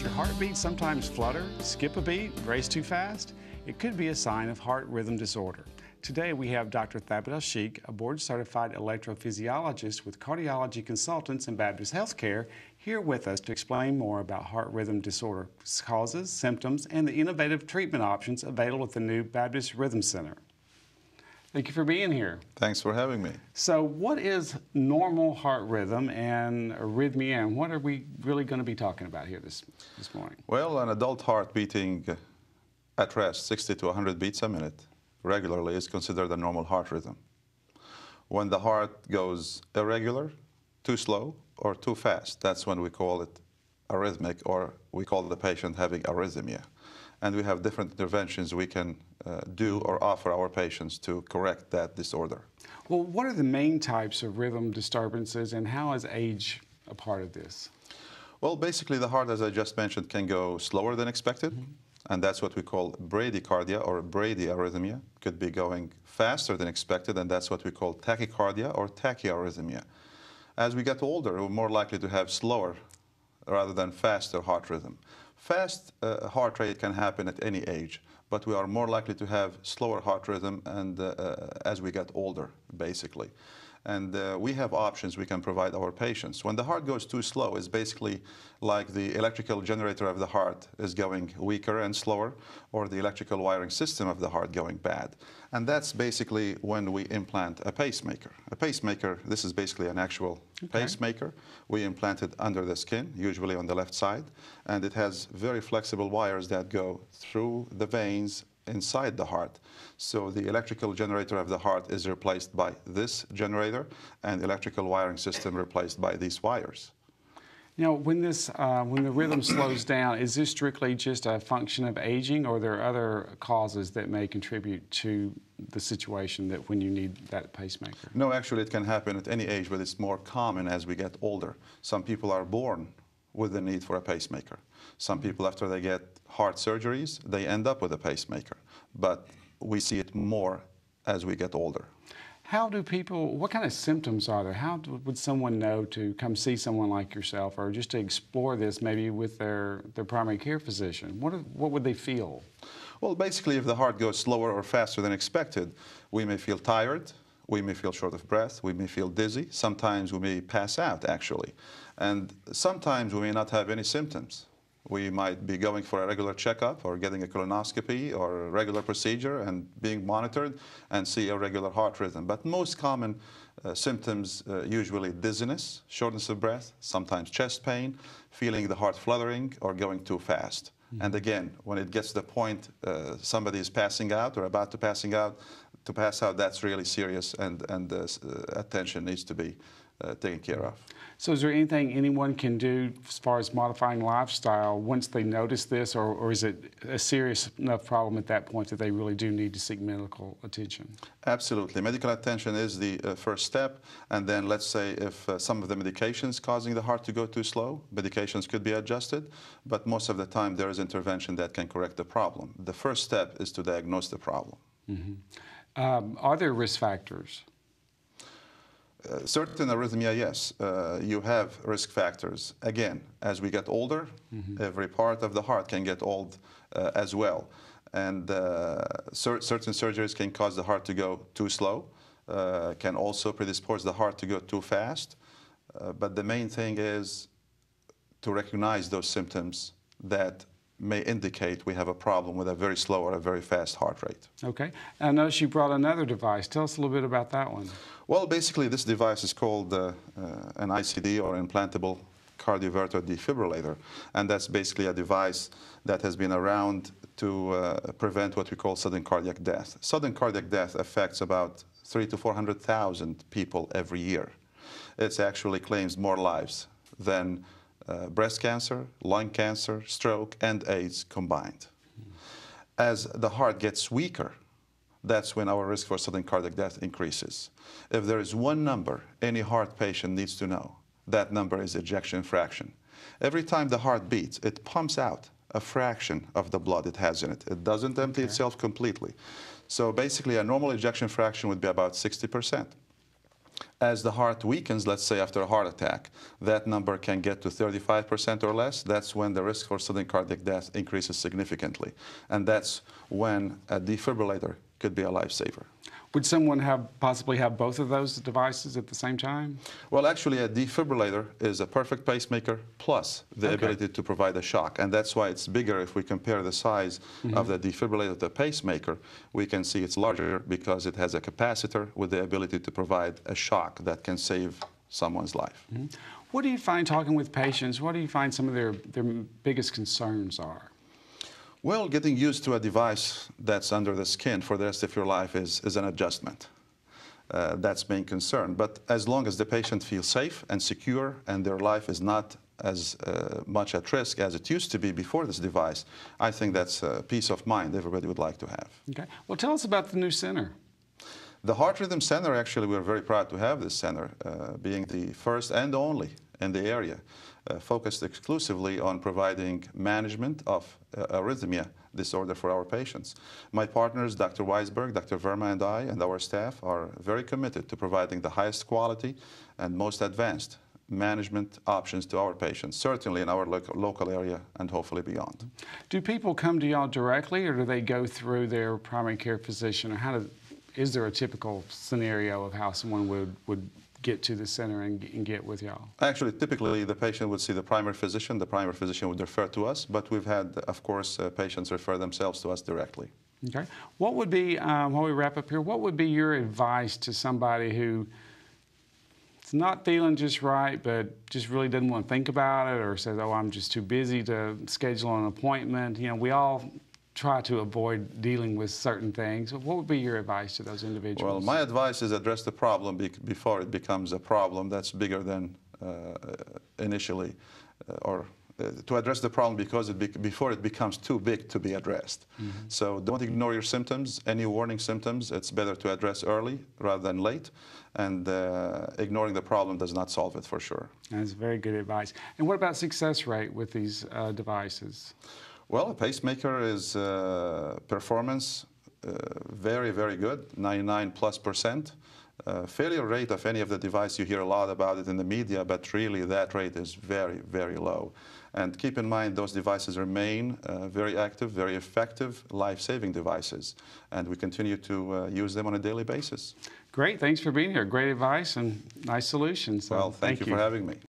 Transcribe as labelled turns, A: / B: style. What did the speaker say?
A: your heartbeat sometimes flutter, skip a beat, race too fast? It could be a sign of heart rhythm disorder. Today we have Dr. Thabet Alsheikh, a board-certified electrophysiologist with Cardiology Consultants and Baptist Healthcare, here with us to explain more about heart rhythm disorder causes, symptoms, and the innovative treatment options available at the new Baptist Rhythm Center. Thank you for being here.
B: Thanks for having me.
A: So what is normal heart rhythm and arrhythmia, and what are we really going to be talking about here this morning?
B: Well, an adult heart beating at rest 60 to 100 beats a minute regularly is considered a normal heart rhythm. When the heart goes irregular, too slow, or too fast, that's when we call it arrhythmic, or we call the patient having arrhythmia. And we have different interventions we can do or offer our patients to correct that disorder.
A: Well, what are the main types of rhythm disturbances, and how is age a part of this?
B: Well, basically the heart, as I just mentioned, can go slower than expected, and that's what we call bradycardia or bradyarrhythmia. Could be going faster than expected, and that's what we call tachycardia or tachyarrhythmia. As we get older, we're more likely to have slower rather than faster heart rhythm. Fast heart rate can happen at any age, but we are more likely to have slower heart rhythm and as we get older, basically. And we have options we can provide our patients. When the heart goes too slow, it's basically like the electrical generator of the heart is going weaker and slower, or the electrical wiring system of the heart going bad. And that's basically when we implant a pacemaker. A pacemaker, this is basically an actual pacemaker. We implant it under the skin, usually on the left side, and it has very flexible wires that go through the veins inside the heart. So the electrical generator of the heart is replaced by this generator, and electrical wiring system replaced by these wires.
A: Now, when the rhythm slows down, is this strictly just a function of aging, or are there other causes that may contribute to the situation that when you need that pacemaker?
B: No, actually it can happen at any age, but it's more common as we get older. Some people are born with the need for a pacemaker. Some people, after they get heart surgeries, they end up with a pacemaker. But we see it more as we get older.
A: How do people, what kind of symptoms are there? How would someone know to come see someone like yourself, or just to explore this maybe with their primary care physician? What would they feel?
B: Well, basically, if the heart goes slower or faster than expected, we may feel tired, we may feel short of breath, we may feel dizzy. Sometimes we may pass out, actually. And sometimes we may not have any symptoms. We might be going for a regular checkup or getting a colonoscopy or a regular procedure and being monitored and see irregular heart rhythm. But most common symptoms, usually dizziness, shortness of breath, sometimes chest pain, feeling the heart fluttering or going too fast. And again, when it gets to the point somebody is passing out or about to pass out, that's really serious, and attention needs to be taken care of.
A: So is there anything anyone can do as far as modifying lifestyle once they notice this, or is it a serious enough problem at that point that they really do need to seek medical attention?
B: Absolutely. Medical attention is the first step, and then let's say if some of the medications causing the heart to go too slow, medications could be adjusted, but most of the time there is intervention that can correct the problem. The first step is to diagnose the problem.
A: Are there risk factors?
B: Certain arrhythmia, yes. You have risk factors. Again, as we get older, every part of the heart can get old as well. And certain surgeries can cause the heart to go too slow, can also predispose the heart to go too fast. But the main thing is to recognize those symptoms that may indicate we have a problem with a very slow or a very fast heart rate.
A: Okay. I noticed you brought another device. Tell us a little bit about that one.
B: Well, basically this device is called an ICD, or implantable cardioverter defibrillator, and that's basically a device that has been around to prevent what we call sudden cardiac death. Sudden cardiac death affects about 300,000 to 400,000 people every year. It actually claims more lives than breast cancer, lung cancer, stroke, and AIDS combined. As the heart gets weaker, that's when our risk for sudden cardiac death increases. If there is one number any heart patient needs to know, that number is ejection fraction. Every time the heart beats, it pumps out a fraction of the blood it has in it. It doesn't empty itself completely. So basically a normal ejection fraction would be about 60%. As the heart weakens, let's say after a heart attack, that number can get to 35% or less. That's when the risk for sudden cardiac death increases significantly. And that's when a defibrillator could be a lifesaver.
A: Would someone possibly have both of those devices at the same time?
B: Well, actually, a defibrillator is a perfect pacemaker plus the ability to provide a shock. And that's why it's bigger. If we compare the size of the defibrillator to the pacemaker, we can see it's larger because it has a capacitor with the ability to provide a shock that can save someone's life.
A: What do you find talking with patients? What do you find some of their biggest concerns are?
B: Well, getting used to a device that's under the skin for the rest of your life is an adjustment. That's main concern. But as long as the patient feels safe and secure and their life is not as much at risk as it used to be before this device, I think that's a peace of mind everybody would like to have.
A: Okay. Well, tell us about the new center.
B: The Heart Rhythm Center, actually, we're very proud to have this center, being the first and only in the area, focused exclusively on providing management of arrhythmia disorder for our patients. My partners, Dr. Weisberg, Dr. Verma, and I, and our staff are very committed to providing the highest quality and most advanced management options to our patients, certainly in our local area and hopefully beyond.
A: Do people come to y'all directly, or do they go through their primary care physician, or is there a typical scenario of how someone would get to the center and get with y'all?
B: Actually, typically the patient would see the primary physician would refer to us, but we've had, of course, patients refer themselves to us directly.
A: Okay. What would be, while we wrap up here, what would be your advice to somebody who is not feeling just right, but just really doesn't want to think about it, or says, oh, I'm just too busy to schedule an appointment? You know, we all try to avoid dealing with certain things. What would be your advice to those individuals?
B: Well, my advice is address the problem before it becomes a problem that's bigger than initially, or to address the problem before it becomes too big to be addressed. So don't ignore your symptoms. Any warning symptoms, it's better to address early rather than late. And ignoring the problem does not solve it for sure.
A: That's very good advice. And what about success rate with these devices?
B: Well, a pacemaker is performance very, very good, 99+%. Failure rate of any of the device, you hear a lot about it in the media, but really that rate is very, very low. And keep in mind, those devices remain very active, very effective, life-saving devices. And we continue to use them on a daily basis.
A: Great. Thanks for being here. Great advice and nice solutions.
B: Well, thank you for having me.